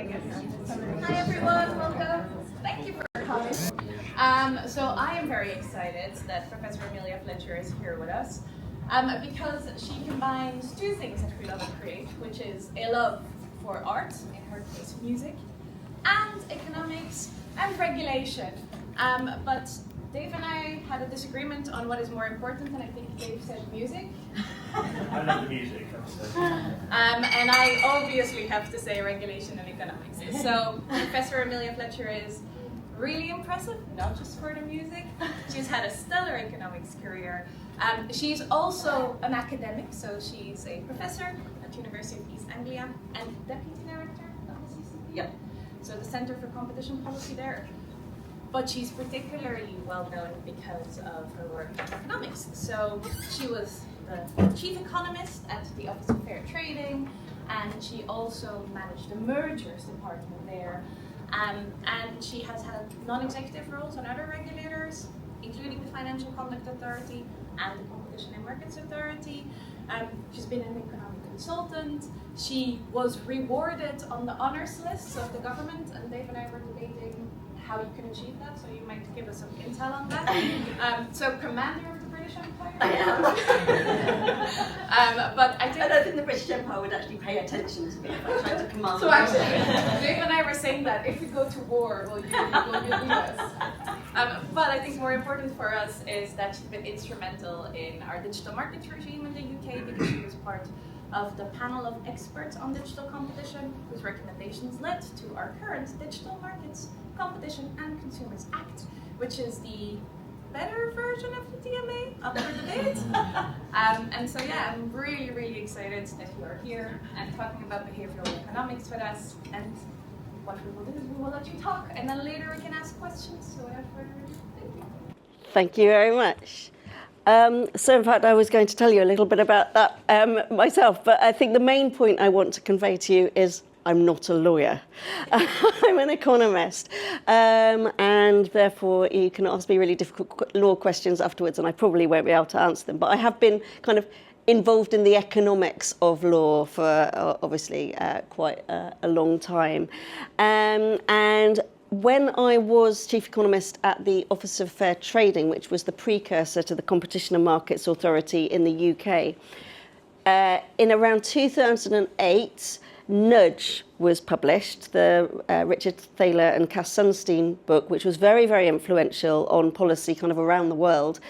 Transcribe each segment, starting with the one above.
Hi everyone, welcome. Thank you for coming. So I am very excited that Professor Amelia Fletcher is here with us because she combines two things that we love and create, which is a love for art, in her case music, and economics and regulation. But Dave and I had a disagreement on what is more important, and I think Dave said music. I love the music, and I obviously have to say regulation and economics. So Professor Amelia Fletcher is really impressive, not just for the music. She's had a stellar economics career. She's also an academic, so she's a professor at University of East Anglia and deputy director of the CCP. Yep. So the Center for Competition Policy there. But she's particularly well known because of her work in economics. So she was the chief economist at the Office of Fair Trading, and she also managed the mergers department there. And she has had non-executive roles on other regulators, including the Financial Conduct Authority and the Competition and Markets Authority. She's been an economic consultant. She was rewarded on the honors lists of the government, and Dave and I were debating how you can achieve that, so you might give us some intel on that. So commander of the British Empire? I am. But I don't think the British Empire would actually pay attention to me if I tried to command. So actually, Dave and I were saying that if we go to war, will you lead us? But I think more important for us is that she's been instrumental in our digital markets regime in the UK, because she was part of the panel of experts on digital competition, whose recommendations led to our current Digital Markets, Competition and Consumers Act, which is the better version of the DMA, up for debate. And so yeah, I'm really, really excited that you are here and talking about behavioral economics with us. And what we will do is we will let you talk, and then later we can ask questions. So without further ado, thank you. Thank you very much. So in fact, I was going to tell you a little bit about that myself, but I think the main point I want to convey to you is I'm not a lawyer. I'm an economist, and therefore you can ask me really difficult law questions afterwards, and I probably won't be able to answer them. But I have been kind of involved in the economics of law for obviously quite a long time, and when I was chief economist at the Office of Fair Trading, which was the precursor to the Competition and Markets Authority in the UK, in around 2008, Nudge was published, the Richard Thaler and Cass Sunstein book, which was very, very influential on policy kind of around the world.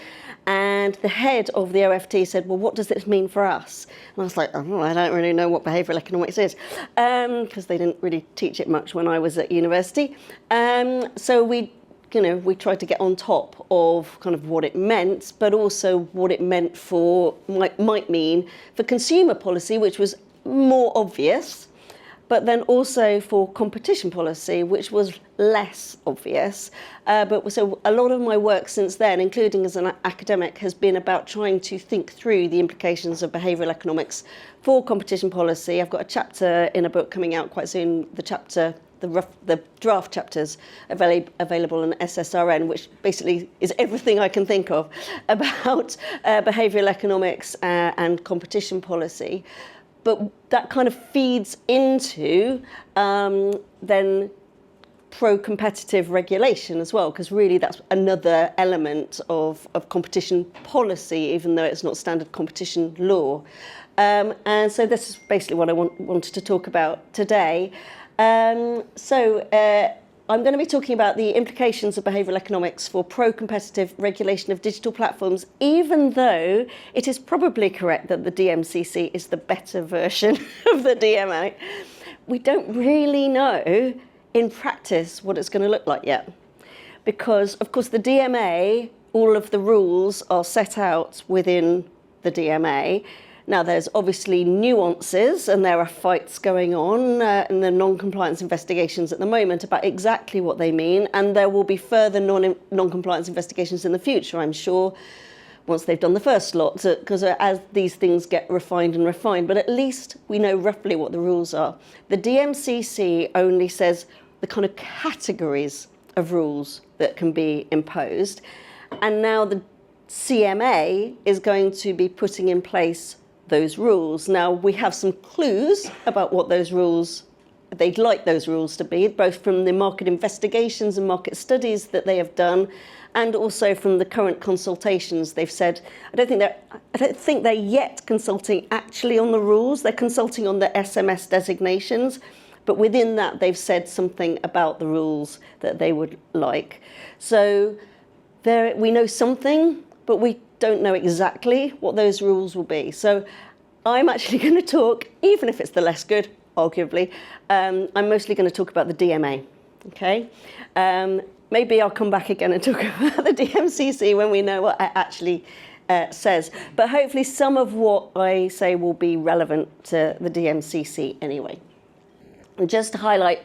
And the head of the OFT said, well, what does this mean for us? And I was like, oh, I don't really know what behavioural economics is, because they didn't really teach it much when I was at university. So we tried to get on top of kind of what it meant, but also what it meant for, might mean for consumer policy, which was more obvious, but then also for competition policy, which was less obvious. But so a lot of my work since then, including as an academic, has been about trying to think through the implications of behavioural economics for competition policy. I've got a chapter in a book coming out quite soon, the draft chapters available on SSRN, which basically is everything I can think of about behavioural economics and competition policy. But that kind of feeds into then pro-competitive regulation as well, because really that's another element of competition policy, even though it's not standard competition law. And so this is basically what I wanted to talk about today. I'm going to be talking about the implications of behavioural economics for pro-competitive regulation of digital platforms, even though it is probably correct that the DMCC is the better version of the DMA. We don't really know in practice what it's going to look like yet. Because, of course, the DMA, all of the rules are set out within the DMA. Now, there's obviously nuances, and there are fights going on in the non-compliance investigations at the moment about exactly what they mean, and there will be further non-compliance investigations in the future, I'm sure, once they've done the first lot, because as these things get refined and refined, but at least we know roughly what the rules are. The DMCC only says the kind of categories of rules that can be imposed, and now the CMA is going to be putting in place those rules. Now, we have some clues about what those rules they'd like those rules to be, both from the market investigations and market studies that they have done, and also from the current consultations. They've said, I don't think they're yet consulting actually on the rules. They're consulting on the SMS designations, but within that they've said something about the rules that they would like. So we know something, but we don't know exactly what those rules will be. So I'm actually going to talk, even if it's the less good, arguably, I'm mostly going to talk about the DMA, okay? Maybe I'll come back again and talk about the DMCC when we know what it actually says. But hopefully some of what I say will be relevant to the DMCC anyway. And just to highlight,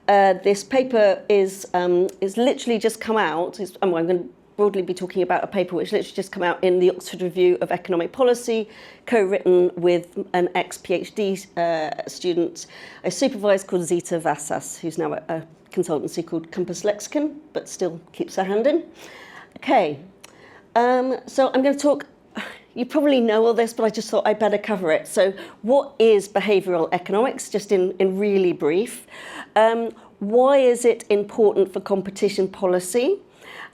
this paper is literally just come out. I'm going to broadly be talking about a paper which literally just come out in the Oxford Review of Economic Policy, co-written with an ex-PhD student, a supervisor called Zita Vasas, who's now at a consultancy called Compass Lexecon, but still keeps her hand in. Okay, so I'm going to talk, you probably know all this, but I just thought I'd better cover it. So what is behavioural economics, just in really brief? Why is it important for competition policy?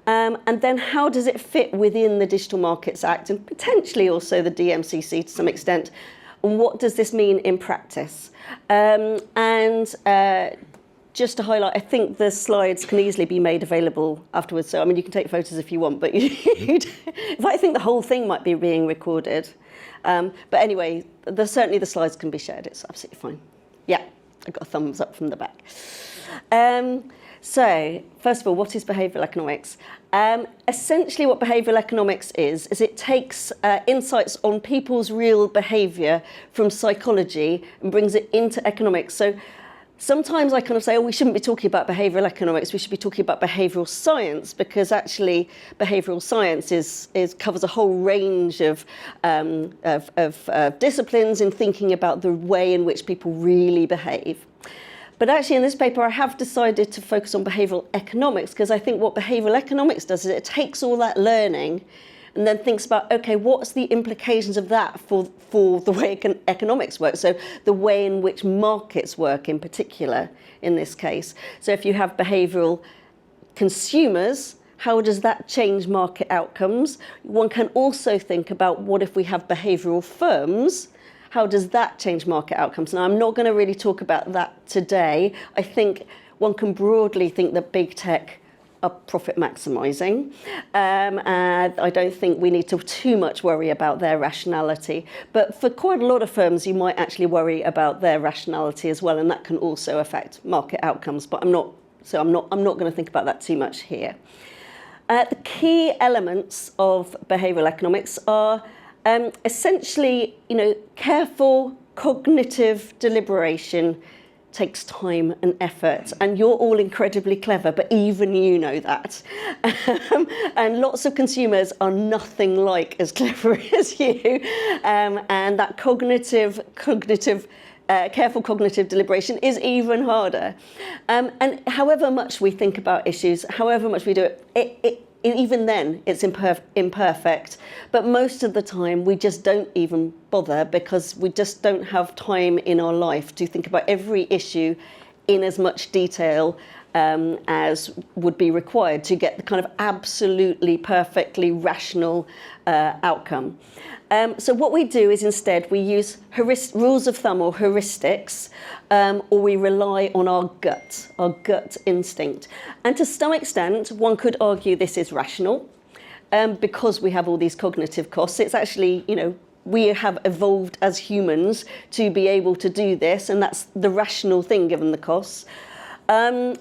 And then how does it fit within the Digital Markets Act and potentially also the DMCC to some extent? And what does this mean in practice? Just to highlight, I think the slides can easily be made available afterwards. So, I mean, you can take photos if you want, but I think the whole thing might be being recorded. But anyway, certainly the slides can be shared. It's absolutely fine. Yeah, I got a thumbs up from the back. So, first of all, what is behavioural economics? Essentially what behavioural economics is it takes insights on people's real behaviour from psychology and brings it into economics. So sometimes I kind of say, oh, we shouldn't be talking about behavioural economics, we should be talking about behavioural science, because actually behavioural science covers a whole range of disciplines in thinking about the way in which people really behave. But actually in this paper I have decided to focus on behavioural economics, because I think what behavioural economics does is it takes all that learning and then thinks about, okay, what's the implications of that for the way economics works? So the way in which markets work in particular in this case. So if you have behavioural consumers, how does that change market outcomes? One can also think about what if we have behavioural firms? How does that change market outcomes? Now, I'm not going to really talk about that today. I think one can broadly think that big tech are profit maximising. And I don't think we need to too much worry about their rationality. But for quite a lot of firms, you might actually worry about their rationality as well, and that can also affect market outcomes. But I'm not going to think about that too much here. The key elements of behavioural economics are essentially, careful cognitive deliberation takes time and effort, and you're all incredibly clever, but even you know that. And lots of consumers are nothing like as clever as you. And that careful cognitive deliberation is even harder. And however much we think about issues, however much we do it, even then it's imperfect, but most of the time we just don't even bother, because we just don't have time in our life to think about every issue in as much detail as would be required to get the kind of absolutely perfectly rational outcome. So what we do is instead we use rules of thumb or heuristics, or we rely on our gut instinct. And to some extent, one could argue this is rational, because we have all these cognitive costs. It's actually, we have evolved as humans to be able to do this, and that's the rational thing given the costs. So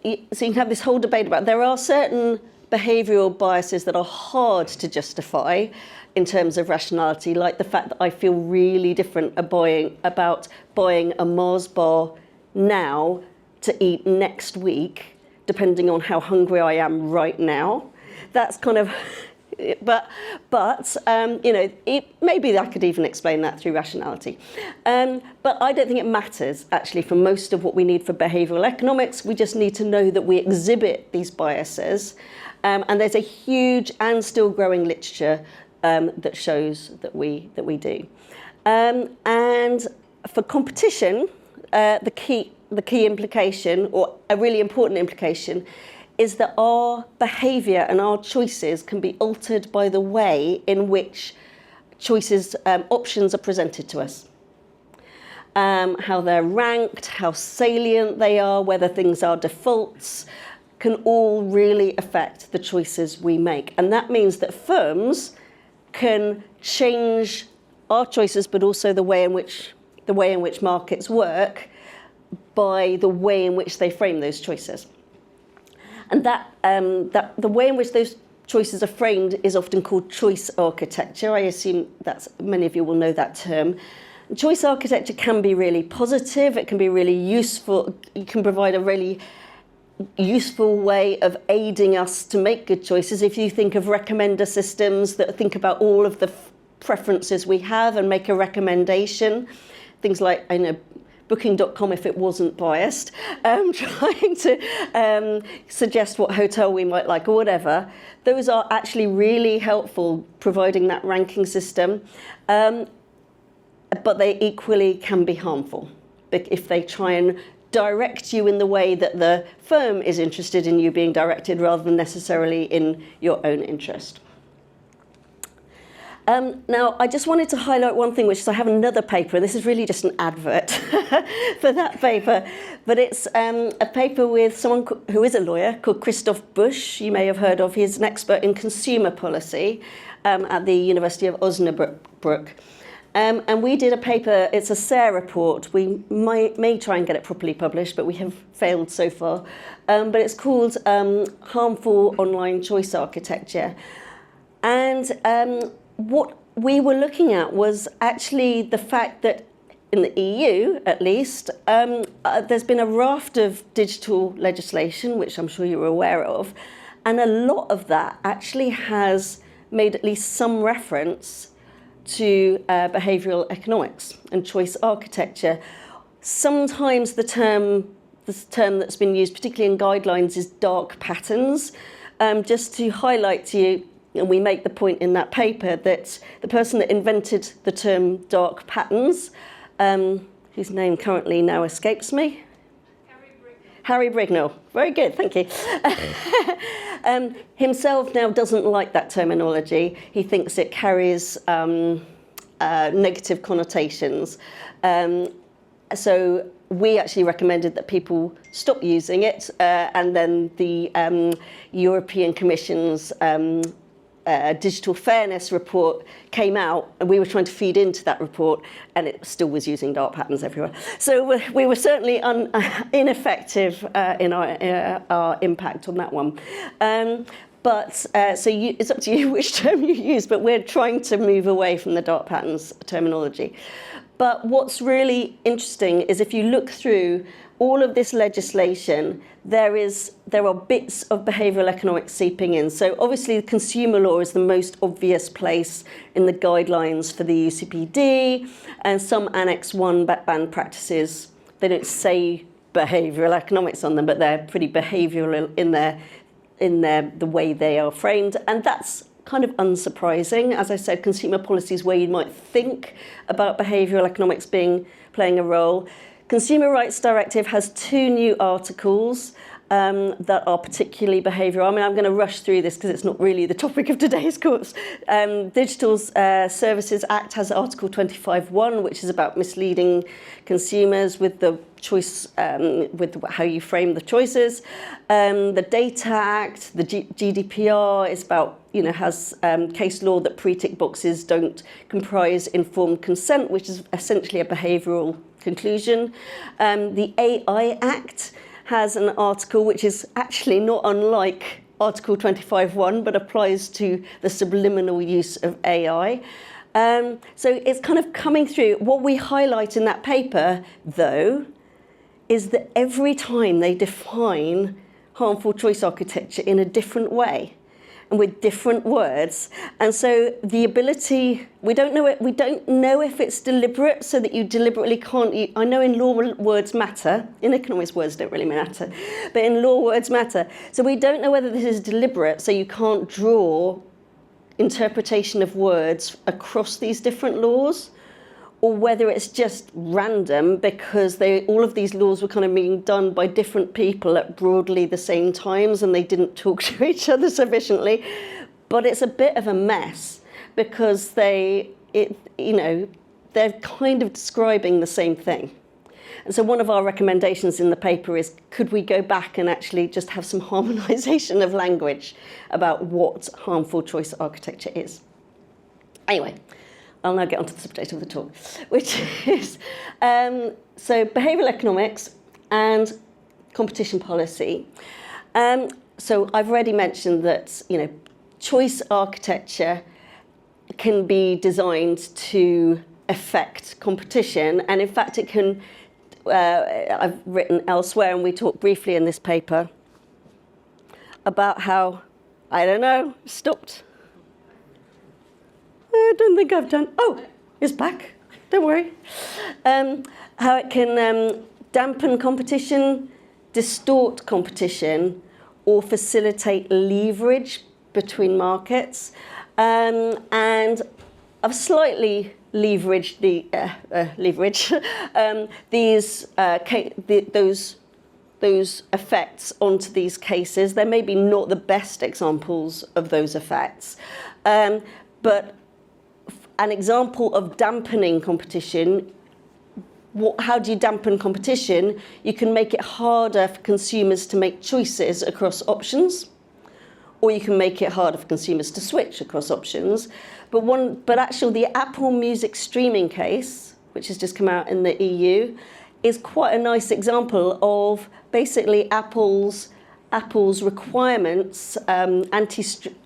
you can have this whole debate about, there are certain behavioural biases that are hard to justify in terms of rationality, like the fact that I feel really different about buying a Mars bar now to eat next week, depending on how hungry I am right now. That's kind of, but maybe I could even explain that through rationality. But I don't think it matters, actually, for most of what we need for behavioural economics. We just need to know that we exhibit these biases. And there's a huge and still growing literature that shows that we do. And for competition, the key implication, or a really important implication, is that our behaviour and our choices can be altered by the way in which options are presented to us. How they're ranked, how salient they are, whether things are defaults, can all really affect the choices we make. And that means that firms can change our choices, but also the way in which markets work by the way in which they frame those choices. And that the way in which those choices are framed is often called choice architecture. I assume many of you will know that term. Choice architecture can be really positive. It can be really useful. It can provide a really useful way of aiding us to make good choices. If you think of recommender systems that think about all of the preferences we have and make a recommendation, things like, I know, Booking.com, if it wasn't biased, trying to suggest what hotel we might like or whatever, those are actually really helpful, providing that ranking system. But they equally can be harmful if they try and direct you in the way that the firm is interested in you being directed rather than necessarily in your own interest. Now, I just wanted to highlight one thing, which is I have another paper, and this is really just an advert for that paper, but it's a paper with someone who is a lawyer called Christoph Busch. You may have heard of. He's an expert in consumer policy at the University of Osnabrück. And we did a paper, it's a SARE report. We may try and get it properly published, but we have failed so far. But it's called Harmful Online Choice Architecture. And what we were looking at was actually the fact that in the EU, at least, there's been a raft of digital legislation, which I'm sure you're aware of, and a lot of that actually has made at least some reference to behavioural economics and choice architecture. Sometimes the term that's been used, particularly in guidelines, is dark patterns. Just to highlight to you, and we make the point in that paper, that the person that invented the term dark patterns, whose name currently now escapes me, Harry Brignall. Very good, thank you. Himself now doesn't like that terminology. He thinks it carries negative connotations. So we actually recommended that people stop using it, and then the European Commission's Digital Fairness report came out, and we were trying to feed into that report, and it still was using dark patterns everywhere. So we were certainly ineffective in our impact on that one. It's up to you which term you use, but we're trying to move away from the dark patterns terminology. But what's really interesting is if you look through all of this legislation, there are bits of behavioural economics seeping in. So obviously consumer law is the most obvious place in the guidelines for the UCPD, and some Annex 1 banned practices, they don't say behavioural economics on them, but they're pretty behavioural in the way they are framed, and that's kind of unsurprising. As I said, consumer policy is where you might think about behavioural economics playing a role. Consumer Rights Directive has 2 new articles that are particularly behavioural. I mean, I'm going to rush through this because it's not really the topic of today's course. Digital Services Act has Article 25(1), which is about misleading consumers with the choice, with how you frame the choices. The Data Act, the GDPR is about, has case law that pre-tick boxes don't comprise informed consent, which is essentially a behavioural conclusion. The AI Act has an article which is actually not unlike Article 25(1), but applies to the subliminal use of AI. So it's kind of coming through. What we highlight in that paper, though, is that every time they define harmful choice architecture in a different way and with different words, and so the ability, we don't know if it's deliberate, so that you deliberately can't. I know in law words matter, in economics words don't really matter, but in law words matter. So we don't know whether this is deliberate, so you can't draw interpretation of words across these different laws, or whether it's just random because all of these laws were kind of being done by different people at broadly the same times and they didn't talk to each other sufficiently. But it's a bit of a mess because they're kind of describing the same thing. And so one of our recommendations in the paper is, could we go back and actually just have some harmonisation of language about what harmful choice architecture is? Anyway, I'll now get onto the subject of the talk, which is so behavioural economics and competition policy. So I've already mentioned that choice architecture can be designed to affect competition, and in fact it can. I've written elsewhere, and we talked briefly in this paper about how stopped. I don't think I've done. Oh, it's back. Don't worry. How it can dampen competition, distort competition, or facilitate leverage between markets. And I've slightly leveraged those effects onto these cases. They're maybe not the best examples of those effects, but an example of dampening competition. How do you dampen competition? You can make it harder for consumers to make choices across options, or you can make it harder for consumers to switch across options. But actually, the Apple Music streaming case, which has just come out in the EU, is quite a nice example of basically Apple's requirements,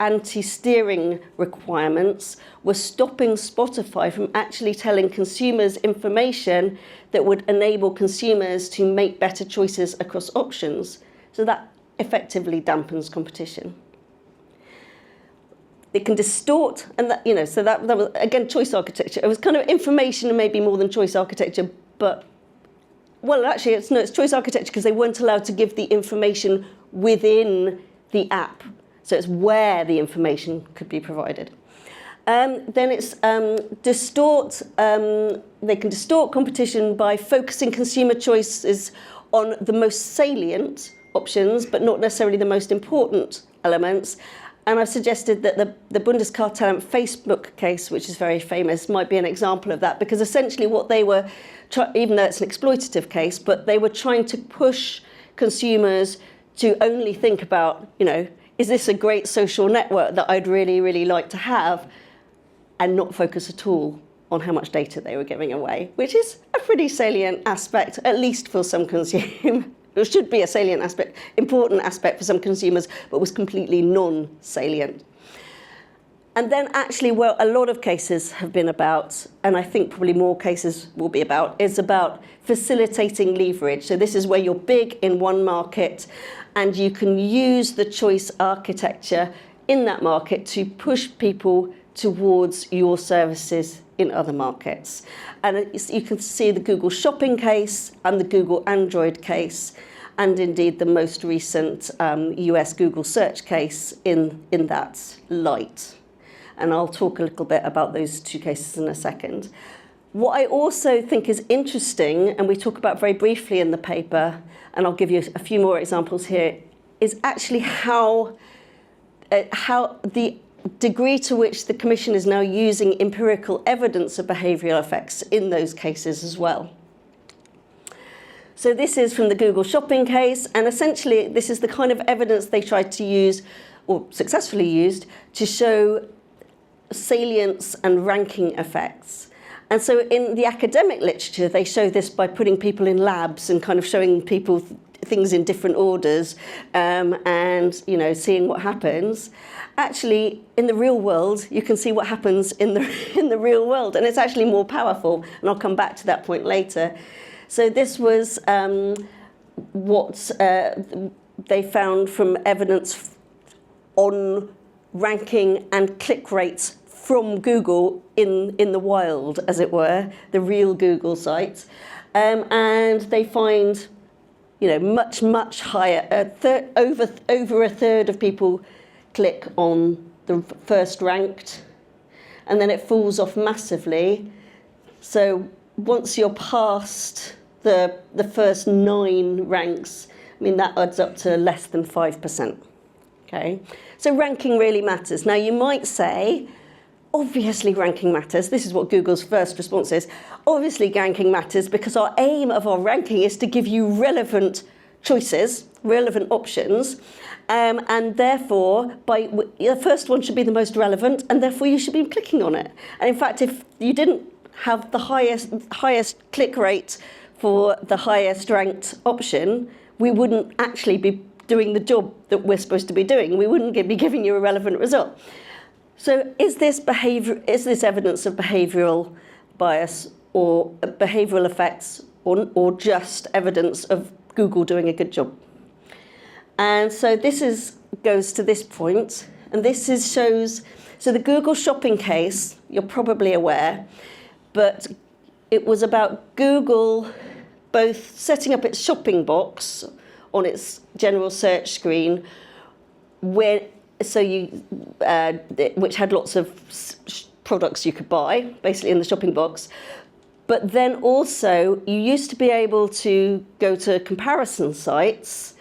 anti-steering requirements, were stopping Spotify from actually telling consumers information that would enable consumers to make better choices across options. So that effectively dampens competition. It can distort, and so that was, again, choice architecture. It was kind of information and maybe more than choice architecture, but, well, actually, it's choice architecture because they weren't allowed to give the information within the app. So it's where the information could be provided. Then it's distort. They can distort competition by focusing consumer choices on the most salient options, but not necessarily the most important elements. And I've suggested that the Bundeskartellamt Facebook case, which is very famous, might be an example of that, because essentially what they were, even though it's an exploitative case, but they were trying to push consumers to only think about, is this a great social network that I'd really, really like to have, and not focus at all on how much data they were giving away, which is a pretty salient aspect, at least for some consumers. It should be a salient aspect, important aspect for some consumers, but was completely non-salient. And then actually, well, a lot of cases have been about, and I think probably more cases will be about, is about facilitating leverage. So this is where you're big in one market, and you can use the choice architecture in that market to push people towards your services in other markets. And you can see the Google Shopping case and the Google Android case, and indeed the most recent US Google Search case in that light. And I'll talk a little bit about those two cases in a second. What I also think is interesting, and we talk about very briefly in the paper, and I'll give you a few more examples here, is actually how the degree to which the Commission is now using empirical evidence of behavioural effects in those cases as well. So this is from the Google Shopping case, and essentially this is the kind of evidence they tried to use, or successfully used, to show salience and ranking effects. And so in the academic literature, they show this by putting people in labs and kind of showing people things in different orders, and seeing what happens. Actually, in the real world, you can see what happens in the real world, and it's actually more powerful. And I'll come back to that point later. So this was what they found from evidence on ranking and click rates from Google in the wild, as it were, the real Google site, and they find, much higher. Over a third of people click on the first ranked, and then it falls off massively. So once you're past the first 9 ranks, I mean, that adds up to less than 5%. Okay? So ranking really matters. Now, you might say, obviously ranking matters. This is what Google's first response is. Obviously ranking matters because our aim of our ranking is to give you relevant choices, relevant options, and therefore the first one should be the most relevant, and therefore you should be clicking on it. And in fact, if you didn't have the highest click rate for the highest ranked option, we wouldn't actually be doing the job that we're supposed to be doing. We wouldn't be giving you a relevant result. So is this evidence of behavioural bias or behavioural effects, or just evidence of Google doing a good job? And so this goes to this point, and this shows, so the Google shopping case, you're probably aware, but it was about Google both setting up its shopping box on its general search screen, which had lots of products you could buy, basically in the shopping box. But then also, you used to be able to go to comparison sites,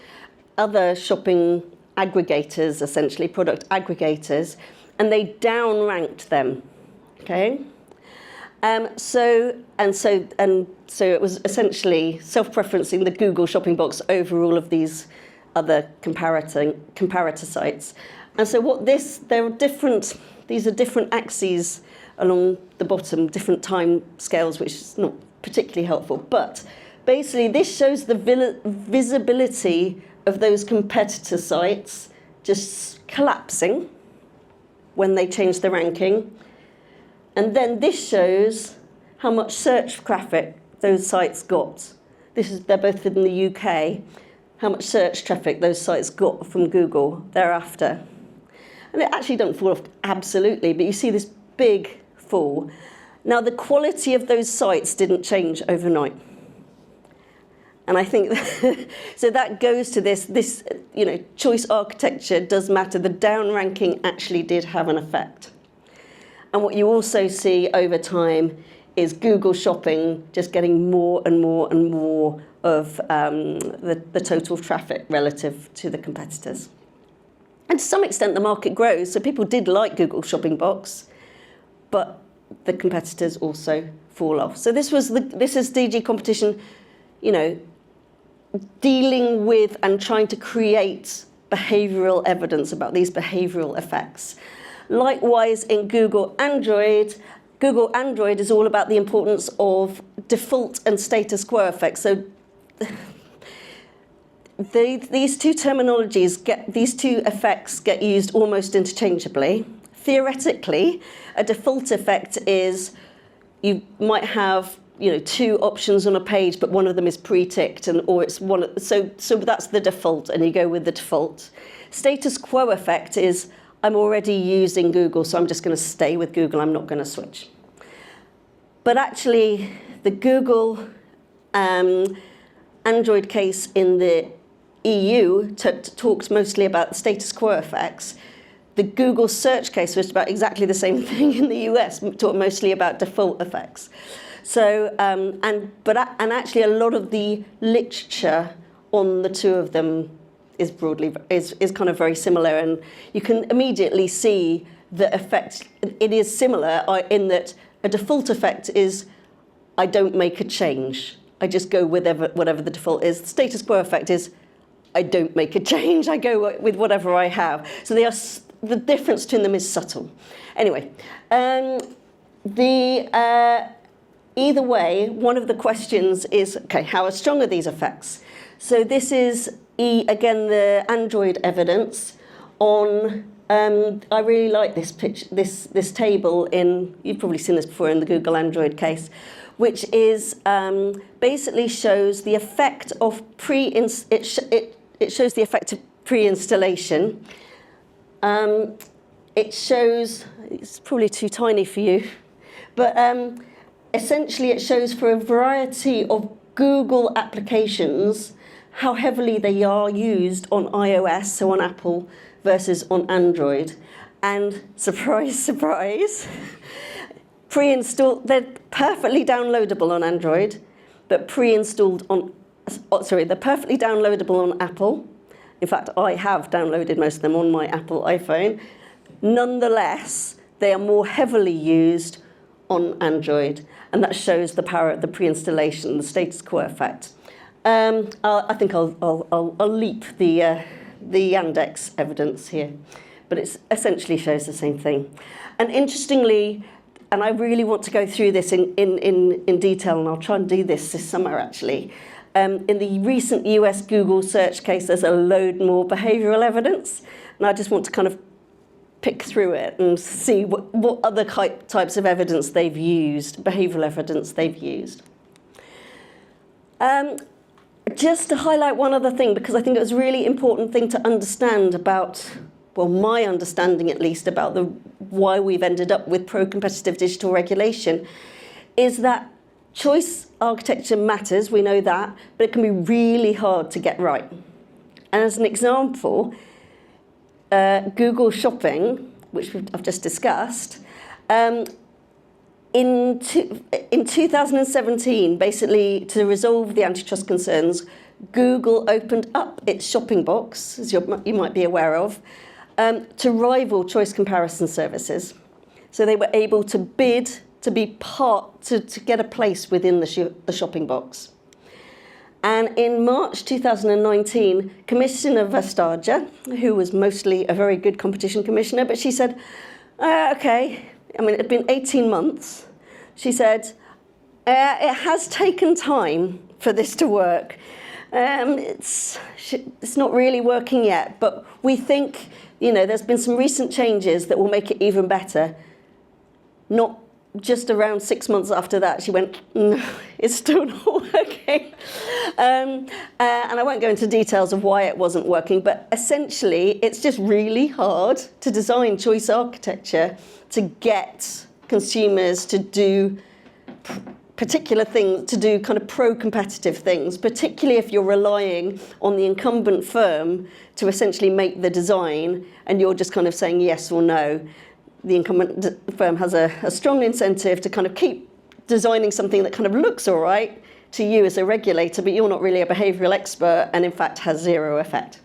other shopping aggregators, essentially, product aggregators, and they down-ranked them, okay? So it was essentially self-preferencing the Google shopping box over all of these other comparator sites. And so these are different axes along the bottom, different time scales, which is not particularly helpful. But basically, this shows the visibility of those competitor sites just collapsing when they change the ranking. And then this shows how much search traffic those sites got. They're both in the UK, how much search traffic those sites got from Google thereafter. And it actually don't fall off absolutely, but you see this big fall. Now, the quality of those sites didn't change overnight. And I think, so that goes to this, choice architecture does matter. The down ranking actually did have an effect. And what you also see over time is Google shopping just getting more and more and more of the total traffic relative to the competitors. And to some extent, the market grows. So people did like Google shopping box, but the competitors also fall off. So this is DG competition, dealing with and trying to create behavioural evidence about these behavioural effects. Likewise, in Google Android is all about the importance of default and status quo effects. So these two effects get used almost interchangeably. Theoretically, a default effect is you might have 2 options on a page, but one of them is pre-ticked, or it's one. So that's the default, and you go with the default. Status quo effect is I'm already using Google, so I'm just going to stay with Google. I'm not going to switch. But actually, the Google Android case in the EU talks mostly about status quo effects. The Google search case was about exactly the same thing in the US, talked mostly about default effects. So, actually a lot of the literature on the two of them is kind of very similar, and you can immediately see the effect. It is similar in that a default effect is I don't make a change. I just go with whatever the default is. The status quo effect is I don't make a change. I go with whatever I have. So the difference between them is subtle. Anyway, either way, one of the questions is, okay, how strong are these effects? So this is, again, the Android evidence on, I really like this table you've probably seen this before in the Google Android case, which is basically shows the effect of it shows the effect of pre-installation. It shows, it's probably too tiny for you, but essentially it shows for a variety of Google applications how heavily they are used on iOS, so on Apple, versus on Android. And surprise, surprise, pre-installed, they're perfectly downloadable on Android, but pre-installed on, they're perfectly downloadable on Apple. In fact, I have downloaded most of them on my Apple iPhone. Nonetheless, they are more heavily used on Android, and that shows the power of the pre-installation, the status quo effect. I think I'll leap the Yandex evidence here, but it essentially shows the same thing. And interestingly, and I really want to go through this in detail, and I'll try and do this summer actually. In the recent US Google search case, there's a load more behavioural evidence, and I just want to kind of pick through it and see what other types of evidence they've used, behavioural evidence they've used. Just to highlight one other thing, because I think it was a really important thing to understand about, well, my understanding at least, about why we've ended up with pro-competitive digital regulation, is that choice architecture matters, we know that, but it can be really hard to get right. And as an example, Google Shopping, which I've just discussed, in 2017, basically to resolve the antitrust concerns, Google opened up its shopping box, as you might be aware of, to rival choice comparison services. So they were able to bid to be to get a place within the shopping box. And in March 2019, Commissioner Vestager, who was mostly a very good competition commissioner, but she said, okay, I mean, it had been 18 months. She said, it has taken time for this to work. It's not really working yet, but we think, there's been some recent changes that will make it even better. Not just around 6 months after that, she went, no, it's still not working. And I won't go into details of why it wasn't working, but essentially, it's just really hard to design choice architecture to get consumers to do particular things, to do kind of pro-competitive things, particularly if you're relying on the incumbent firm to essentially make the design, and you're just kind of saying yes or no. The incumbent firm has a strong incentive to kind of keep designing something that kind of looks all right to you as a regulator, but you're not really a behavioural expert, and in fact has zero effect.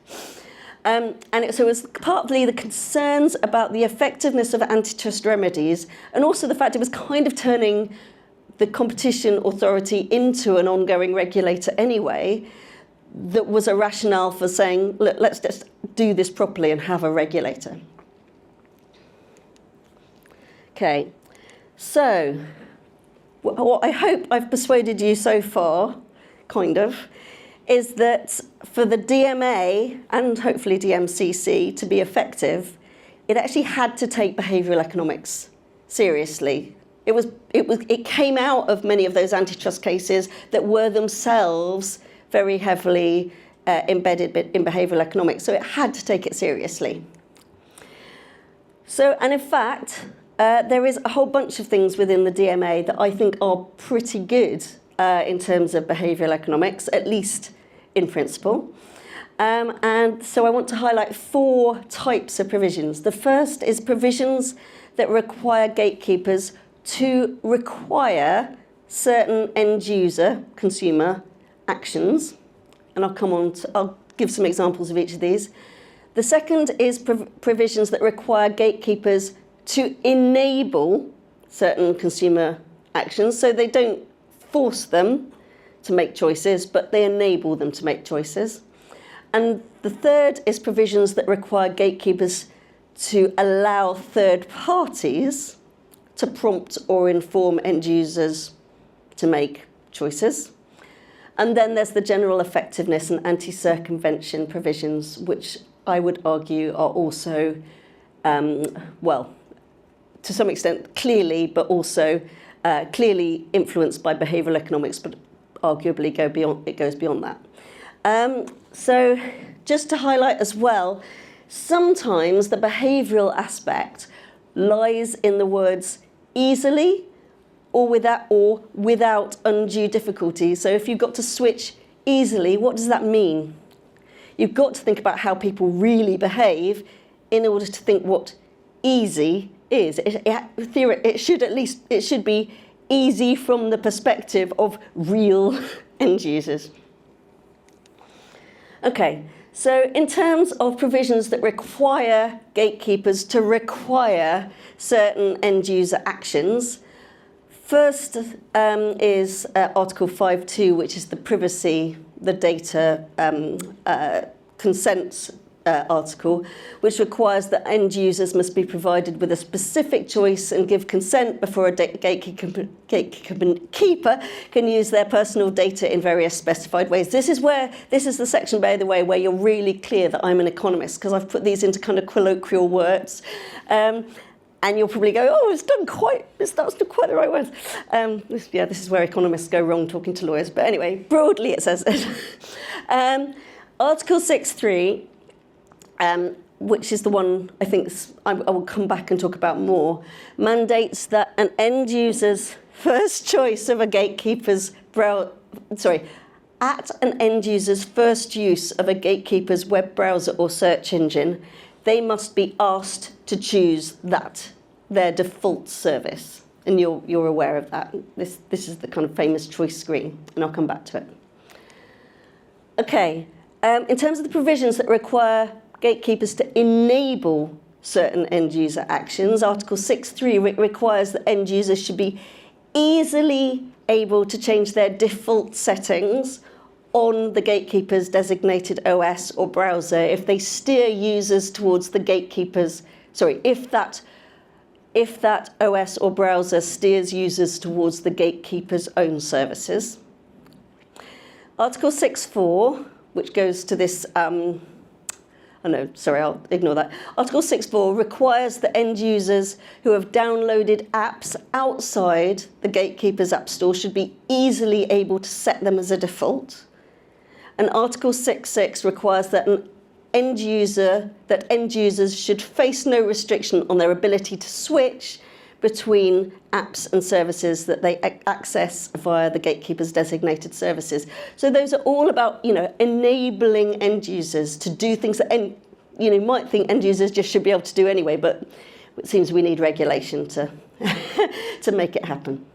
So it was partly the concerns about the effectiveness of antitrust remedies, and also the fact it was kind of turning the competition authority into an ongoing regulator anyway, that was a rationale for saying, look, let's just do this properly and have a regulator. Okay, so what I hope I've persuaded you so far, kind of, is that for the DMA and hopefully DMCC to be effective, it actually had to take behavioural economics seriously. It came out of many of those antitrust cases that were themselves very heavily embedded in behavioural economics, so it had to take it seriously. So, and in fact, there is a whole bunch of things within the DMA that I think are pretty good in terms of behavioural economics, at least in principle. And so I want to highlight 4 types of provisions. The first is provisions that require gatekeepers to require certain end user, consumer actions. And I'll give some examples of each of these. The second is provisions that require gatekeepers to enable certain consumer actions. So they don't force them to make choices, but they enable them to make choices. And the third is provisions that require gatekeepers to allow third parties to prompt or inform end users to make choices. And then there's the general effectiveness and anti-circumvention provisions, which I would argue are also, well, to some extent clearly, but also clearly influenced by behavioural economics, but arguably it goes beyond that. So just to highlight as well, sometimes the behavioural aspect lies in the words easily or without undue difficulty. So if you've got to switch easily, what does that mean? You've got to think about how people really behave in order to think what easy is. It should at least, it should be easy from the perspective of real end users. Okay, so in terms of provisions that require gatekeepers to require certain end user actions, first is Article 5.2, which is the privacy, the data consent article, which requires that end users must be provided with a specific choice and give consent before a gatekeeper can use their personal data in various specified ways. This is the section, by the way, where you're really clear that I'm an economist, because I've put these into kind of colloquial words. And you'll probably go, oh, that's not quite the right words. This is where economists go wrong talking to lawyers. But anyway, broadly it says it. Article 6.3, which is the one I think I will come back and talk about more, mandates that an end user's first choice of a gatekeeper's at an end user's first use of a gatekeeper's web browser or search engine, they must be asked to choose their default service. And you're aware of that. This is the kind of famous choice screen, and I'll come back to it. Okay, in terms of the provisions that require gatekeepers to enable certain end user actions, Article 6.3 requires that end users should be easily able to change their default settings on the gatekeeper's designated OS or browser if they steer users towards the gatekeeper's, if that OS or browser steers users towards the gatekeeper's own services. Article 6.4, which goes to this, I'll ignore that. Article 6.4 requires that end users who have downloaded apps outside the gatekeeper's app store should be easily able to set them as a default. And Article 6.6 requires that end users should face no restriction on their ability to switch between apps and services that they access via the gatekeeper's designated services. So those are all about, enabling end users to do things that you might think end users just should be able to do anyway, but it seems we need regulation to to make it happen.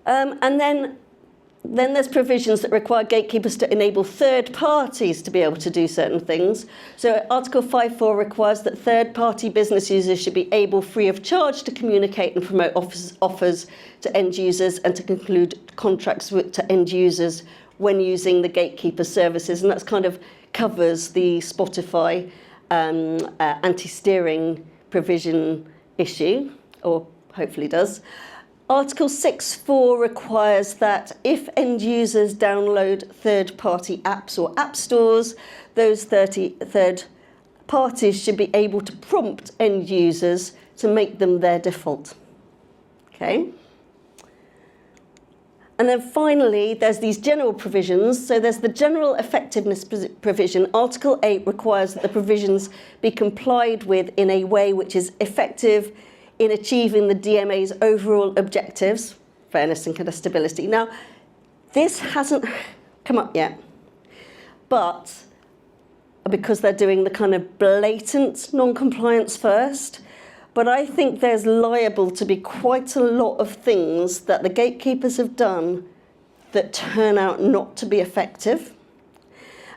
And then there's provisions that require gatekeepers to enable third parties to be able to do certain things. So Article 5.4 requires that third-party business users should be able, free of charge, to communicate and promote offers to end users and to conclude contracts to end users when using the gatekeeper services. And that's kind of covers the Spotify anti-steering provision issue, or hopefully does. Article 6.4 requires that if end users download third-party apps or app stores, those third parties should be able to prompt end users to make them their default. Okay? And then finally, there's these general provisions. So there's the general effectiveness provision. Article 8 requires that the provisions be complied with in a way which is effective in achieving the DMA's overall objectives, fairness and contestability. Now, this hasn't come up yet, but because they're doing the kind of blatant non-compliance first, but I think there's liable to be quite a lot of things that the gatekeepers have done that turn out not to be effective.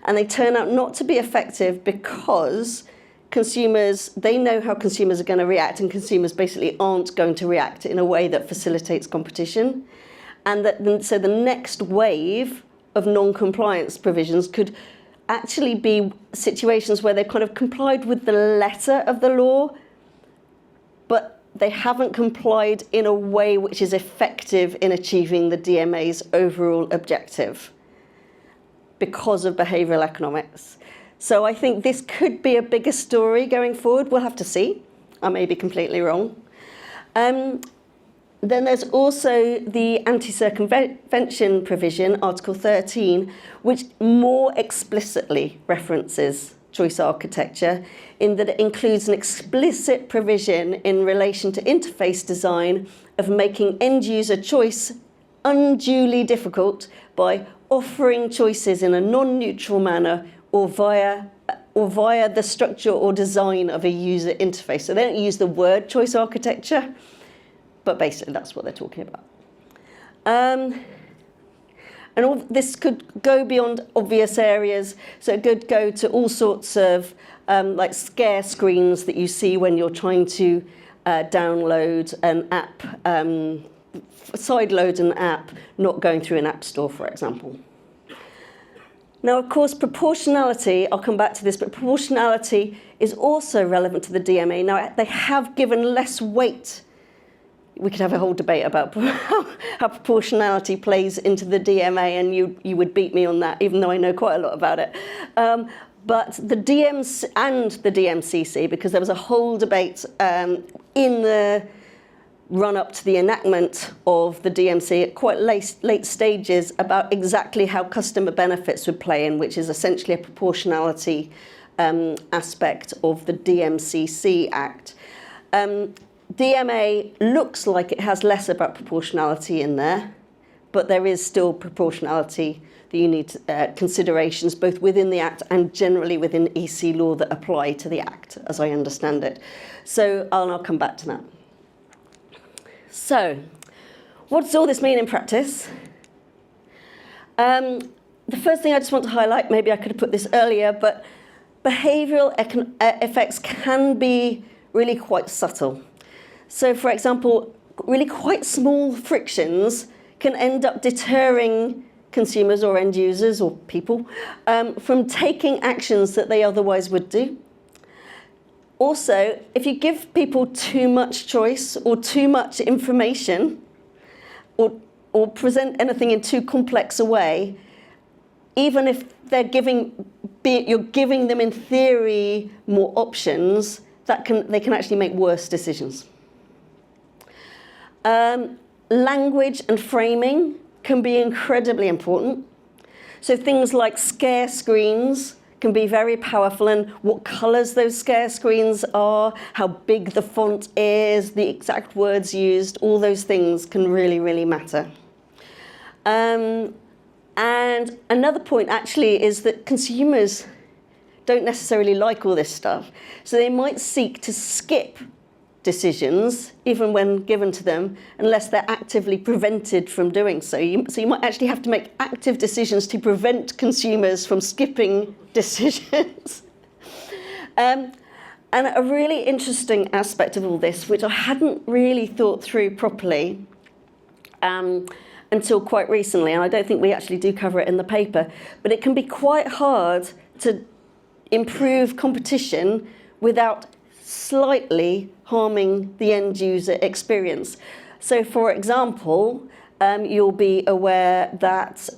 And they turn out not to be effective because consumers, they know how consumers are going to react, and consumers basically aren't going to react in a way that facilitates competition. And so the next wave of non-compliance provisions could actually be situations where they've kind of complied with the letter of the law, but they haven't complied in a way which is effective in achieving the DMA's overall objective because of behavioural economics. So I think this could be a bigger story going forward. We'll have to see. I may be completely wrong. Then there's also the anti-circumvention provision, Article 13, which more explicitly references choice architecture in that it includes an explicit provision in relation to interface design of making end-user choice unduly difficult by offering choices in a non-neutral manner or via or via the structure or design of a user interface. So they don't use the word choice architecture, but basically that's what they're talking about. And all this could go beyond obvious areas. So it could go to all sorts of like scare screens that you see when you're trying to download an app, sideload an app, not going through an app store, for example. Now, of course, proportionality, I'll come back to this, but proportionality is also relevant to the DMA. Now, they have given less weight. We could have a whole debate about how proportionality plays into the DMA, and you would beat me on that, even though I know quite a lot about it. But the DMC and the DMCC, because there was a whole debate in the run-up to the enactment of the DMC at quite late stages about exactly how customer benefits would play in, which is essentially a proportionality aspect of the DMCC Act. DMA looks like it has less about proportionality in there, but there is still proportionality that you need considerations both within the Act and generally within EC law that apply to the Act, as I understand it. So I'll come back to that. So, what does all this mean in practice? The first thing I just want to highlight, maybe I could have put this earlier, but behavioural effects can be really quite subtle. So, for example, really quite small frictions can end up deterring consumers or end users or people from taking actions that they otherwise would do. Also, if you give people too much choice or too much information or present anything in too complex a way, even if you're giving them in theory more options, they can actually make worse decisions. Language and framing can be incredibly important. So things like scare screens can be very powerful, and what colours those scare screens are, how big the font is, the exact words used, all those things can really, really matter. And another point actually is that consumers don't necessarily like all this stuff, so they might seek to skip decisions, even when given to them, unless they're actively prevented from doing so. So you might actually have to make active decisions to prevent consumers from skipping decisions. And a really interesting aspect of all this, which I hadn't really thought through properly until quite recently, and I don't think we actually do cover it in the paper, but it can be quite hard to improve competition without slightly harming the end user experience. So, for example, you'll be aware that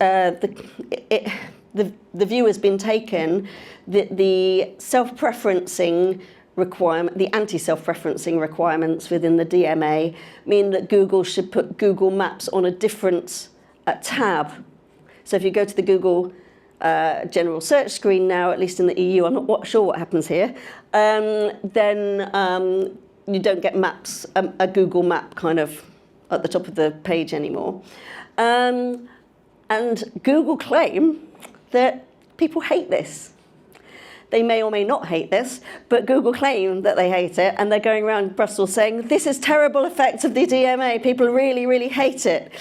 the view has been taken that the self-preferencing requirement, the anti-self-preferencing requirements within the DMA mean that Google should put Google Maps on a different tab. So if you go to the Google general search screen now, at least in the EU, I'm not sure what happens here, then you don't get maps, a Google map kind of at the top of the page anymore. And Google claim that people hate this. They may or may not hate this, but Google claim that they hate it, and they're going around Brussels saying, this is terrible effect of the DMA, people really, really hate it.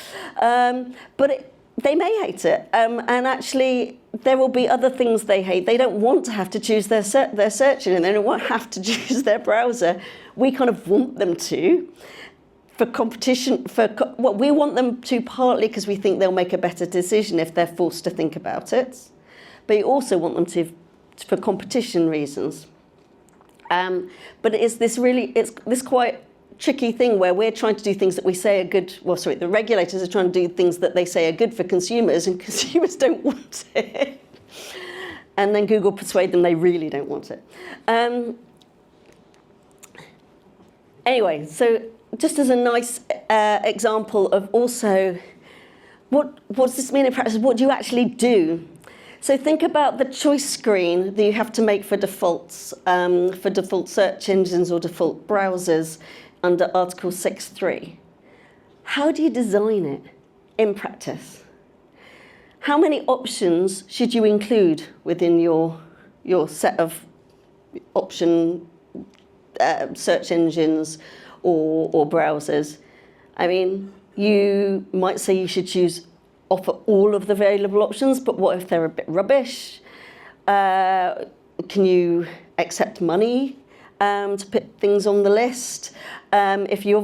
They may hate it, and actually there will be other things they hate. They don't want to have to choose their search engine, they don't want to have to choose their browser. We kind of want them to, for competition, we want them to partly because we think they'll make a better decision if they're forced to think about it, but you also want them to for competition reasons. But it's this quite tricky thing where we're trying to do things that we say are good, the regulators are trying to do things that they say are good for consumers, and consumers don't want it. And then Google persuade them they really don't want it. Anyway, so just as a nice example of also what does this mean in practice? What do you actually do? So think about the choice screen that you have to make for defaults, for default search engines or default browsers under Article 6.3. How do you design it in practice? How many options should you include within your your set of option search engines or browsers. I mean, you might say you should offer all of the available options, but what if they're a bit rubbish? Can you accept money to put things on the list? If you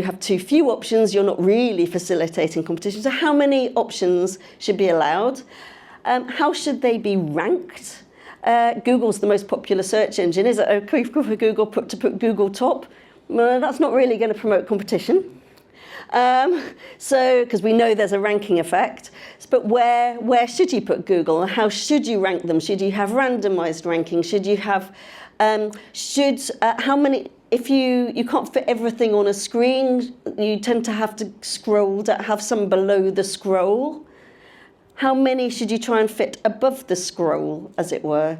have too few options, you're not really facilitating competition. So how many options should be allowed? How should they be ranked? Google's the most popular search engine. Is it okay for Google to put Google top? Well, that's not really going to promote competition. Because we know there's a ranking effect. But where should you put Google? How should you rank them? Should you have randomized ranking? Should you have, how many, if you can't fit everything on a screen, you tend to have to have some below the scroll. How many should you try and fit above the scroll, as it were?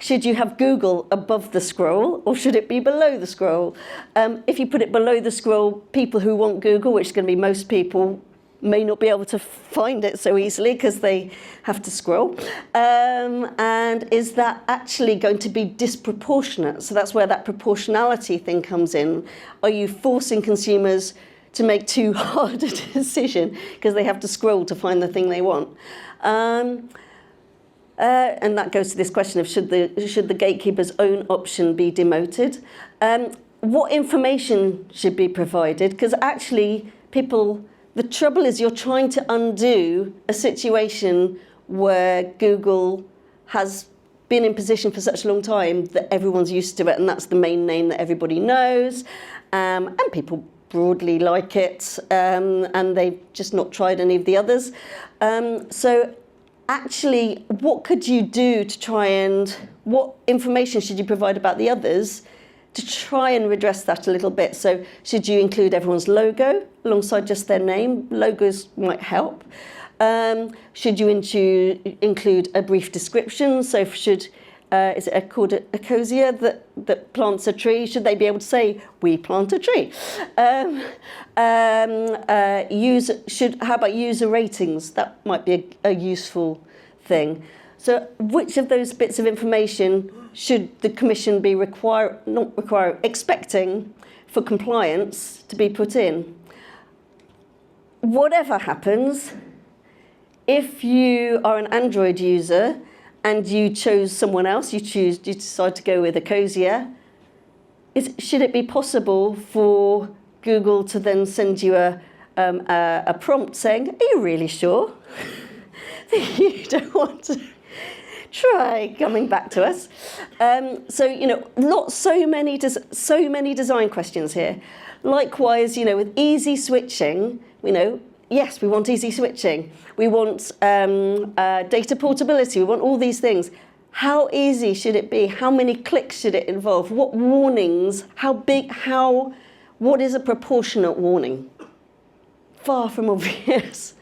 Should you have Google above the scroll, or should it be below the scroll? If you put it below the scroll, people who want Google, which is going to be most people, may not be able to find it so easily because they have to scroll. And is that actually going to be disproportionate? So that's where that proportionality thing comes in. Are you forcing consumers to make too hard a decision because they have to scroll to find the thing they want? And that goes to this question of should the gatekeeper's own option be demoted? What information should be provided? Because actually, the trouble is you're trying to undo a situation where Google has been in position for such a long time that everyone's used to it, and that's the main name that everybody knows, and people broadly like it, and they've just not tried any of the others. So actually, what could you do to try and, what information should you provide about the others to try and redress that a little bit? So should you include everyone's logo alongside just their name? Logos might help. Should you include a brief description? So is it called Ecosia that plants a tree? Should they be able to say, we plant a tree? How about user ratings? That might be a useful thing. So which of those bits of information should the Commission be expecting for compliance to be put in? Whatever happens, if you are an Android user and you chose someone else, you decide to go with Ecosia, should it be possible for Google to then send you a prompt saying, are you really sure that you don't want to try coming back to us? So many design questions here. Likewise, with easy switching, yes, we want easy switching. We want data portability. We want all these things. How easy should it be? How many clicks should it involve? What warnings? What is a proportionate warning? Far from obvious.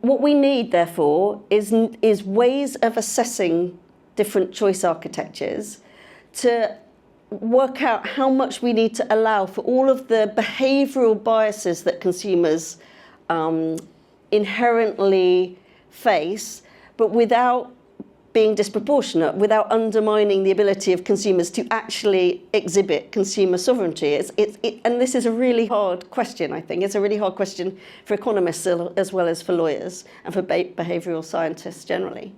What we need, therefore, is ways of assessing different choice architectures to work out how much we need to allow for all of the behavioural biases that consumers inherently face, but without being disproportionate, without undermining the ability of consumers to actually exhibit consumer sovereignty. And this is a really hard question, I think. It's a really hard question for economists as well as for lawyers and for behavioural scientists generally.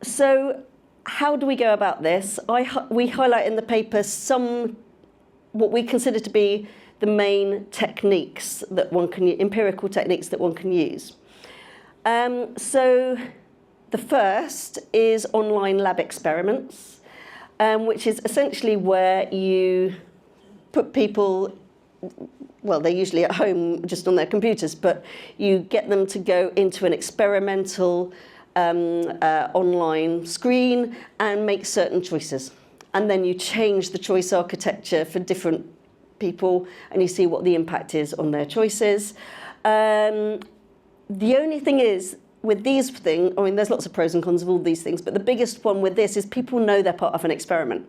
So how do we go about this? We highlight in the paper what we consider to be the main techniques that empirical techniques that one can use. So the first is online lab experiments, which is essentially where you put people, well, they're usually at home just on their computers, but you get them to go into an experimental online screen and make certain choices. And then you change the choice architecture for different people and you see what the impact is on their choices. The only thing is, with these things, I mean, there's lots of pros and cons of all these things, but the biggest one with this is people know they're part of an experiment.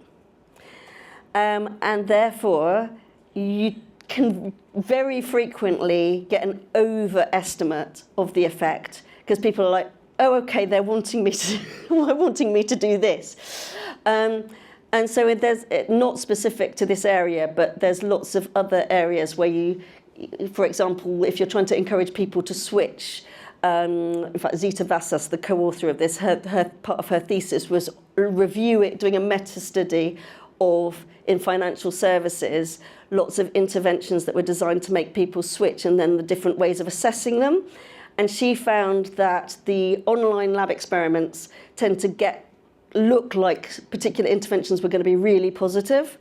And therefore, you can very frequently get an overestimate of the effect, because people are like, oh, okay, they're wanting me to do this. And so there's not specific to this area, but there's lots of other areas where you, for example, if you're trying to encourage people to switch, in fact, Zita Vasas, the co-author of this, her part of her thesis was doing a meta-study of, in financial services, lots of interventions that were designed to make people switch and then the different ways of assessing them. And she found that the online lab experiments tend to look like particular interventions were going to be really positive.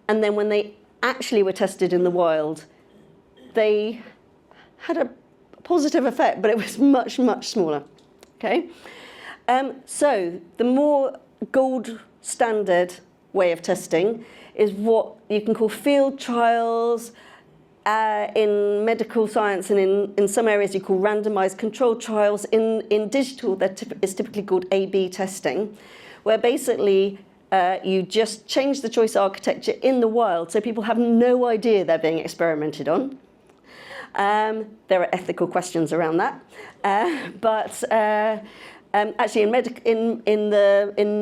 And then when they actually were tested in the wild, they had a positive effect, but it was much, much smaller. Okay? So the more gold standard way of testing is what you can call field trials. In medical science and in some areas you call randomized controlled trials. In digital, it's typically called A/B testing, where basically you just change the choice architecture in the wild so people have no idea they're being experimented on. There are ethical questions around that, but actually in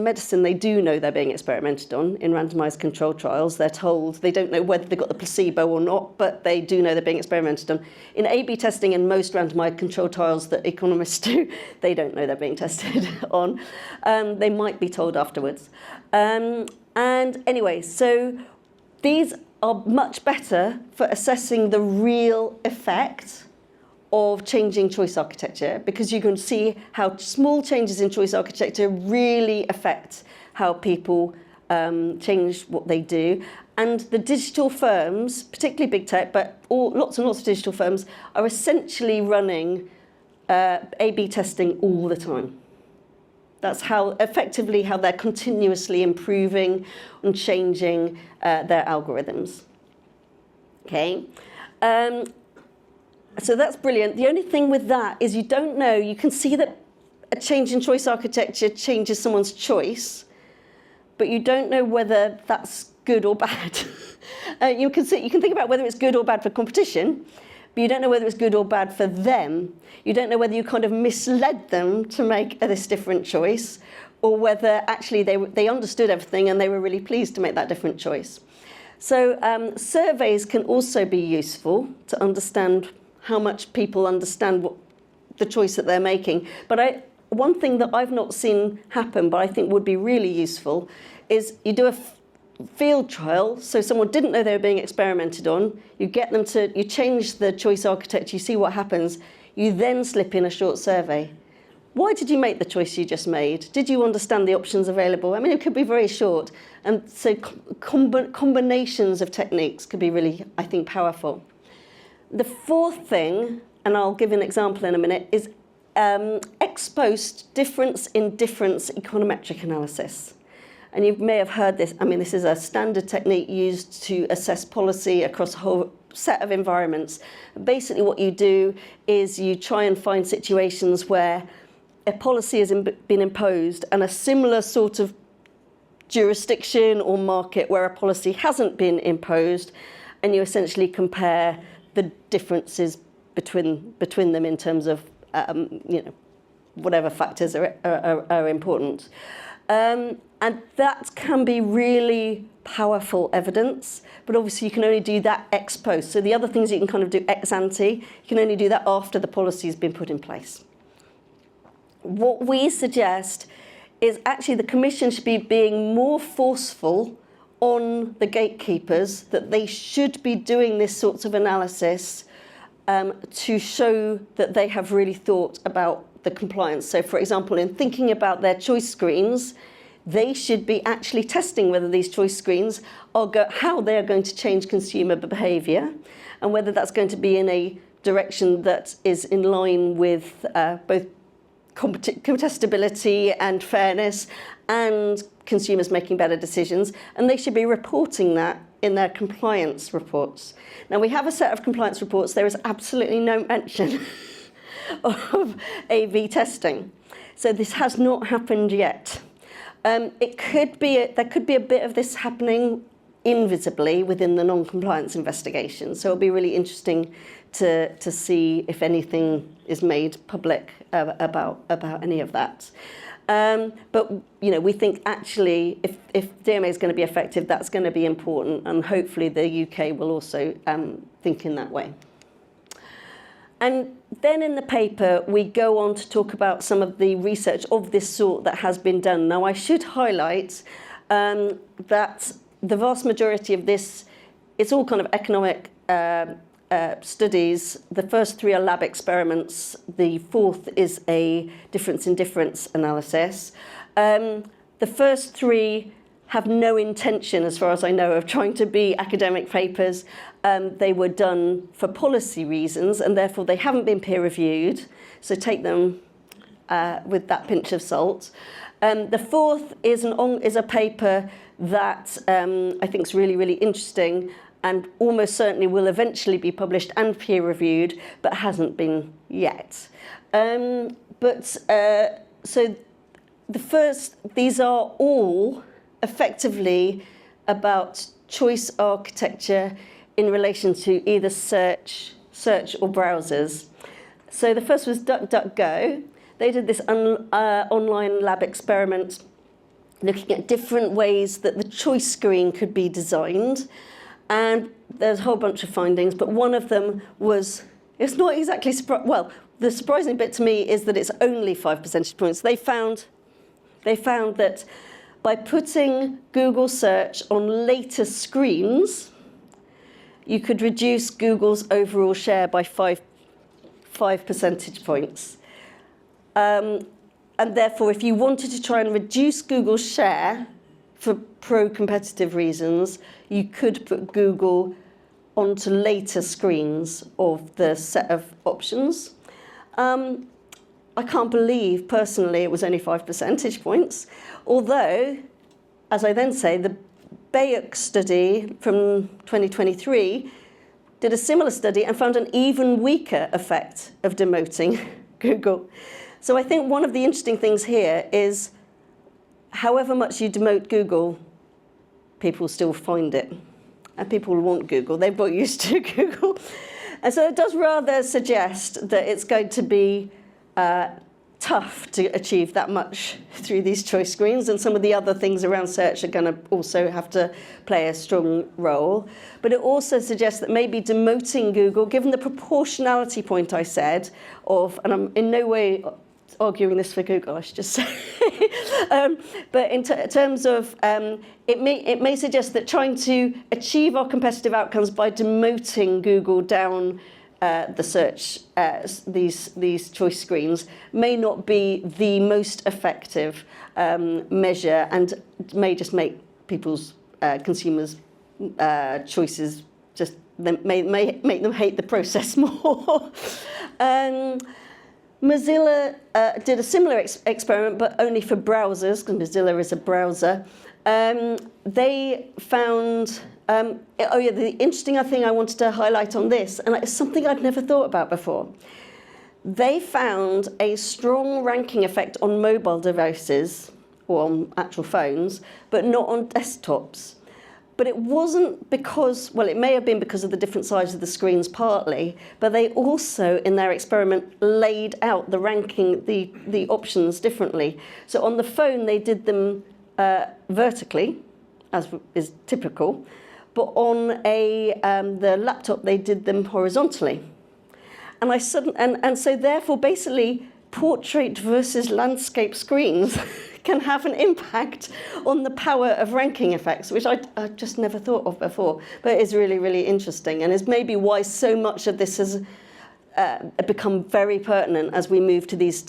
medicine they do know they're being experimented on in randomized controlled trials. They're told they don't know whether they got the placebo or not, but they do know they're being experimented on. In A/B testing in most randomized controlled trials that economists do, they don't know they're being tested on. They might be told afterwards. And anyway, so these are much better for assessing the real effect of changing choice architecture, because you can see how small changes in choice architecture really affect how people change what they do. And the digital firms, particularly big tech, but lots and lots of digital firms, are essentially running A/B testing all the time. That's how they're continuously improving and changing their algorithms. Okay. So that's brilliant. The only thing with that is you don't know, you can see that a change in choice architecture changes someone's choice, but you don't know whether that's good or bad. You can think about whether it's good or bad for competition, but you don't know whether it's good or bad for them. You don't know whether you kind of misled them to make this different choice, or whether actually they understood everything and they were really pleased to make that different choice. So surveys can also be useful to understand how much people understand what the choice that they're making. But one thing that I've not seen happen, but I think would be really useful, is you do a field trial, so someone didn't know they were being experimented on, you change the choice architecture, you see what happens, you then slip in a short survey. Why did you make the choice you just made? Did you understand the options available? I mean, it could be very short. And so combinations of techniques could be really, I think, powerful. The fourth thing, and I'll give an example in a minute, is ex post difference in difference econometric analysis. And you may have heard this. I mean, this is a standard technique used to assess policy across a whole set of environments. Basically, what you do is you try and find situations where a policy has been imposed and a similar sort of jurisdiction or market where a policy hasn't been imposed, and you essentially compare the differences between them in terms of whatever factors are important. And that can be really powerful evidence, but obviously you can only do that ex post. So the other things you can kind of do ex ante, you can only do that after the policy has been put in place. What we suggest is actually the Commission should be being more forceful on the gatekeepers, that they should be doing this sorts of analysis to show that they have really thought about the compliance. So, for example, in thinking about their choice screens, they should be actually testing whether these choice screens how they are going to change consumer behaviour, and whether that's going to be in a direction that is in line with both contestability and fairness and consumers making better decisions, and they should be reporting that in their compliance reports. Now, we have a set of compliance reports. There is absolutely no mention of A/B testing. So this has not happened yet. There could be a bit of this happening invisibly within the non-compliance investigation. So it'll be really interesting to see if anything is made public about any of that. But we think actually if DMA is going to be effective, that's going to be important, and hopefully the UK will also think in that way. And then in the paper, we go on to talk about some of the research of this sort that has been done. Now, I should highlight that the vast majority of this, it's all kind of economic studies. The first 3 are lab experiments. The 4th is a difference in difference analysis. The first 3 have no intention, as far as I know, of trying to be academic papers. They were done for policy reasons, and therefore they haven't been peer-reviewed. So take them with that pinch of salt. The 4th is a paper that I think is really, really interesting, and almost certainly will eventually be published and peer-reviewed, but hasn't been yet. So these are all effectively about choice architecture in relation to either search or browsers. So the first was DuckDuckGo. They did this online lab experiment looking at different ways that the choice screen could be designed. And there's a whole bunch of findings, but one of them was, it's not exactly, the surprising bit to me is that it's only 5 percentage points. They found that by putting Google search on later screens, you could reduce Google's overall share by 5 percentage points. And therefore, if you wanted to try and reduce Google's share for pro-competitive reasons, you could put Google onto later screens of the set of options. I can't believe, personally, it was only 5 percentage points. Although, as I then say, the Bayek study from 2023 did a similar study and found an even weaker effect of demoting Google. So I think one of the interesting things here is however much you demote Google, people still find it. And people want Google. They've got used to Google. And so it does rather suggest that it's going to be tough to achieve that much through these choice screens, and some of the other things around search are going to also have to play a strong role. But it also suggests that maybe demoting Google, given the proportionality point I said of, and I'm in no way arguing this for Google, I should just say, but in terms of, it may suggest that trying to achieve our competitive outcomes by demoting Google down the search, these choice screens, may not be the most effective measure, and may just make people's consumers' choices just may make them hate the process more. Mozilla did a similar experiment, but only for browsers, because Mozilla is a browser. They found, the interesting thing I wanted to highlight on this, and it's something I'd never thought about before. They found a strong ranking effect on mobile devices, or on actual phones, but not on desktops. But it wasn't because, well, it may have been because of the different sizes of the screens partly, but they also, in their experiment, laid out the ranking, the options differently. So on the phone, they did them vertically, as is typical, but on the laptop, they did them horizontally. And so therefore, basically, portrait versus landscape screens can have an impact on the power of ranking effects, which I just never thought of before. But it is really, really interesting, and is maybe why so much of this has become very pertinent as we move to these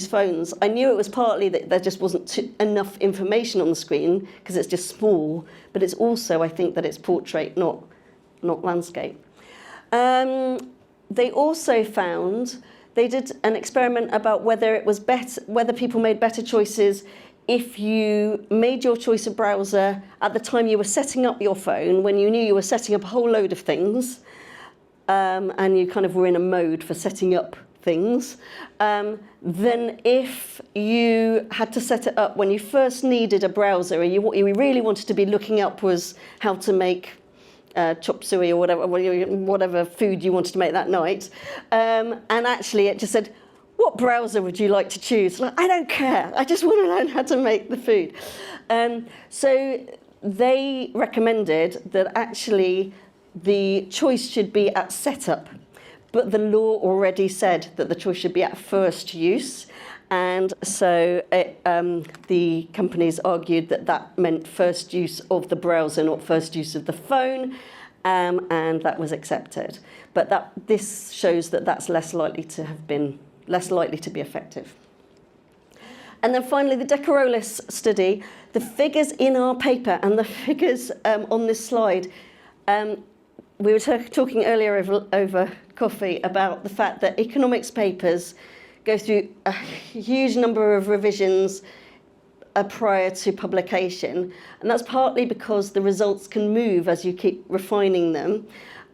phones. I knew it was partly that there just wasn't enough information on the screen because it's just small, but it's also, I think, that it's portrait, not landscape. They also found, they did an experiment about whether it was whether people made better choices if you made your choice of browser at the time you were setting up your phone, when you knew you were setting up a whole load of things, and you kind of were in a mode for setting up things than if you had to set it up when you first needed a browser and what you really wanted to be looking up was how to make chop suey or whatever food you wanted to make that night. And actually it just said, what browser would you like to choose? Like, I don't care. I just want to learn how to make the food. So they recommended that actually the choice should be at setup, but the law already said that the choice should be at first use. And so the companies argued that that meant first use of the browser, not first use of the phone, and that was accepted. But this shows that that's less likely to be effective. And then finally, the Decarolis study, the figures in our paper and the figures on this slide, we were talking earlier over coffee about the fact that economics papers go through a huge number of revisions prior to publication. And that's partly because the results can move as you keep refining them.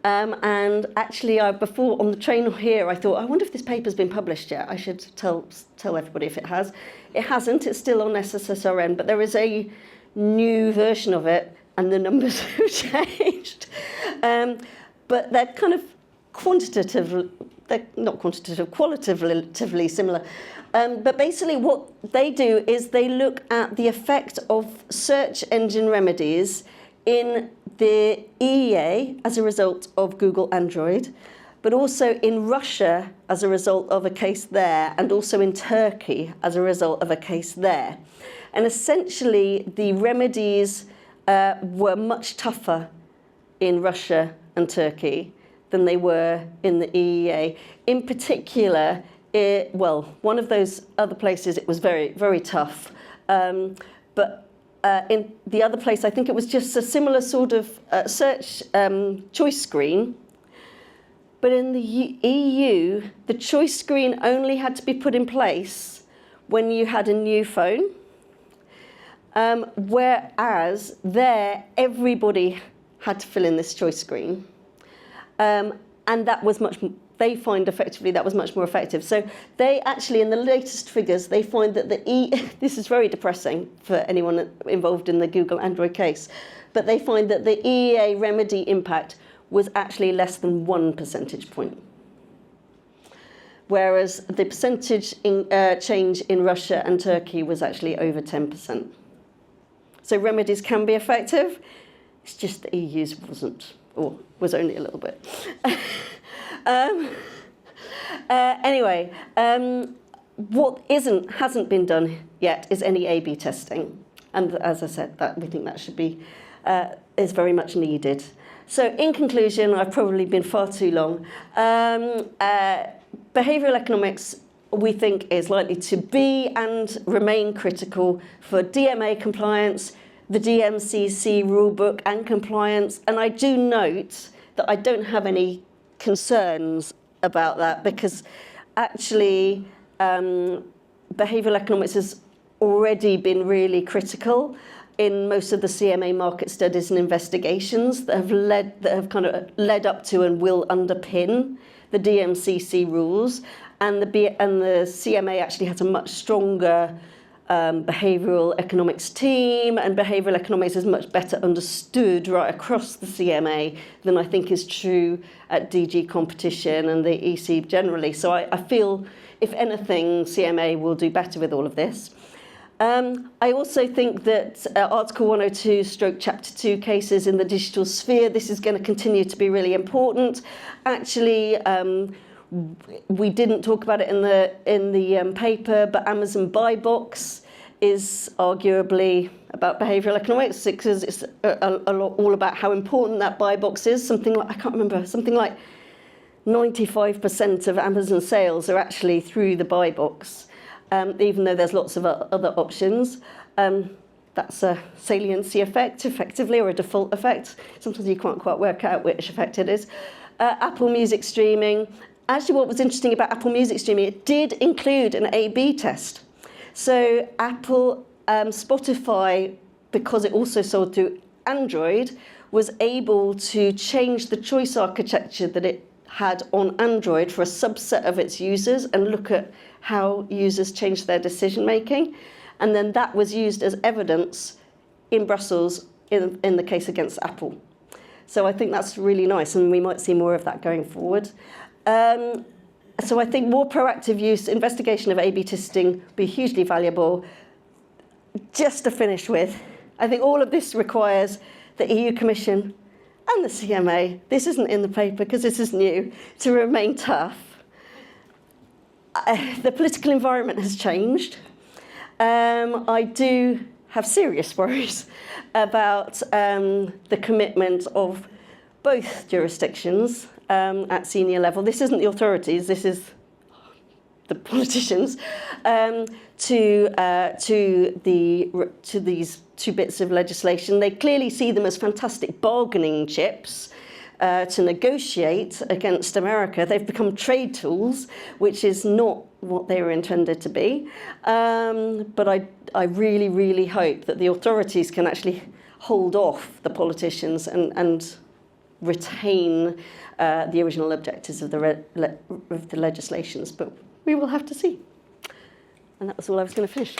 And actually, before on the train here, I thought, I wonder if this paper's been published yet. I should tell everybody if it has. It hasn't. It's still on SSSRN, but there is a new version of it, and the numbers have changed. But they're kind of qualitatively similar. But basically what they do is they look at the effect of search engine remedies in the EEA as a result of Google Android, but also in Russia as a result of a case there, and also in Turkey as a result of a case there. And essentially the remedies were much tougher in Russia and Turkey than they were in the EEA. In particular, one of those other places it was very, very tough. But in the other place, I think it was just a similar sort of search choice screen. But in the EU, the choice screen only had to be put in place when you had a new phone. Whereas there, everybody had to fill in this choice screen. And that was they find effectively that was much more effective. So they actually, in the latest figures, they find that this is very depressing for anyone involved in the Google Android case, but they find that the EEA remedy impact was actually less than 1 percentage point. Whereas the percentage change in Russia and Turkey was actually over 10%. So remedies can be effective, it's just the EU's wasn't, or was only a little bit. Anyway, what hasn't been done yet is any A/B testing, and as I said, we think that should be is very much needed. So, in conclusion, I've probably been far too long. Behavioural economics, we think, is likely to be and remain critical for DMA compliance, the DMCC rulebook and compliance, and I do note that I don't have any concerns about that because actually behavioural economics has already been really critical in most of the CMA market studies and investigations that have led up to and will underpin the DMCC rules, and the CMA actually has a much stronger behavioural economics team, and behavioural economics is much better understood right across the CMA than I think is true at DG Competition and the EC generally. So I feel, if anything, CMA will do better with all of this. I also think that Article 102 / Chapter 2 cases in the digital sphere, this is going to continue to be really important. Actually, we didn't talk about it in the paper, but Amazon Buy Box is arguably about behavioural economics because it's all about how important that buy box is. Something like, I can't remember, something like 95% of Amazon sales are actually through the buy box, even though there's lots of other options. That's a saliency effect, effectively, or a default effect. Sometimes you can't quite work out which effect it is. Apple Music streaming. Actually, what was interesting about Apple Music streaming, it did include an A/B test. So Apple, Spotify, because it also sold through Android, was able to change the choice architecture that it had on Android for a subset of its users and look at how users changed their decision making. And then that was used as evidence in Brussels in the case against Apple. So I think that's really nice, and we might see more of that going forward. So I think more proactive use, investigation of A/B testing be hugely valuable. Just to finish with, I think all of this requires the EU Commission and the CMA, this isn't in the paper because this is new, to remain tough. The political environment has changed. I do have serious worries about the commitment of both jurisdictions at senior level. This isn't the authorities, this is the politicians, to these two bits of legislation. They clearly see them as fantastic bargaining chips to negotiate against America. They've become trade tools, which is not what they were intended to be. But I really, really hope that the authorities can actually hold off the politicians and retain the original objectives of the legislations. But we will have to see. And that was all I was going to finish.